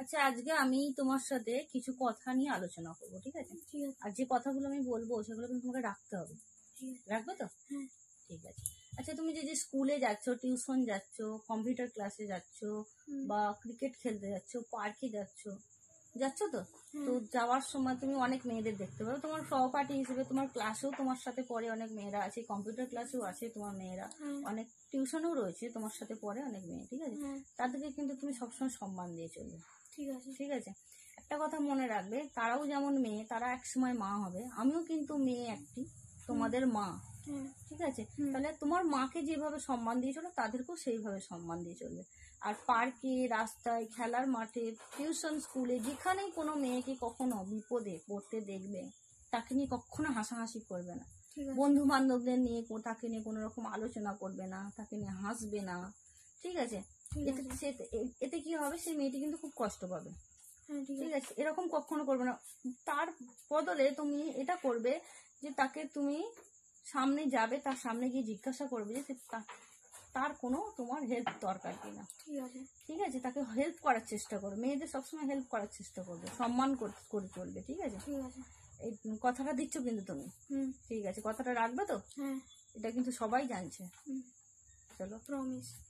আচ্ছা, আজকে আমি তোমার সাথে কিছু কথা নিয়ে আলোচনা করবো, ঠিক আছে? ঠিক আছে। আর যে কথাগুলো আমি বলবো সেগুলো কিন্তু তোমাকে রাখতে হবে। ঠিক আছে। রাখবে তো? হ্যাঁ। ঠিক আছে। আচ্ছা, তুমি যে যে স্কুলে যাচ্ছ, টিউশন যাচ্ছ, কম্পিউটার ক্লাসে যাচ্ছ, বা ক্রিকেট খেলতে যাচ্ছ, পার্কে যাচ্ছ তো? তো যাওয়ার সময় তুমি অনেক মেয়েদের দেখতে পাবে, তোমার সহপাঠী হিসেবে তোমার ক্লাসেও তোমার সাথে পড়ে অনেক মেয়েরা আছে, কম্পিউটার ক্লাসেও আছে তোমার মেয়েরা, অনেক টিউশনেও রয়েছে তোমার সাথে পড়ে অনেক মেয়ে, ঠিক আছে? তাদেরকে কিন্তু তুমি সবসময় সম্মান দিয়ে চলবে। ঠিক আছে। ঠিক আছে। একটা কথা মনে রাখবে, তারাও যেমন মেয়ে, তারা এক সময় মা হবে, আমিও কিন্তু মেয়ে একটি, তোমাদের মা। ঠিক আছে। তাহলে তোমার মাকে যেভাবে সম্মান দিয়ে চলো, তাদেরকেও সেইভাবে সম্মান দিয়ে চলবে। আর পার্কে, রাস্তায়, খেলার মাঠে, টিউশন, স্কুলে, যেখানেই কোনো মেয়েকে কখনো বিপদে পড়তে দেখবে, তাকে নিয়ে কখনো হাসাহাসি করবে না। বন্ধু বান্ধবদের নিয়ে তাকে নিয়ে কোনো রকম আলোচনা করবে না, তাকে নিয়ে হাসবে না। ঠিক আছে। এতে কি হবে, সেই মেয়েটি কিন্তু খুব কষ্ট পাবে। ঠিক আছে। এরকম কখনো করবে না। তার বদলে তুমি এটা করবে যে তাকে তুমি সামনে যাবে, তার সামনে গিয়ে জিজ্ঞাসা করবে যে তার কোনো তোমার হেল্প দরকার কিনা। ঠিক আছে। তাকে হেল্প করার চেষ্টা করবে, মেয়েদের সবসময় হেল্প করার চেষ্টা করবে, সম্মান করে চলবে। ঠিক আছে। এই কথাটা দিচ্ছ কিন্তু তুমি। ঠিক আছে। কথাটা রাখবে তো? হ্যাঁ। এটা কিন্তু সবাই জানছে। চলো, প্রমিস।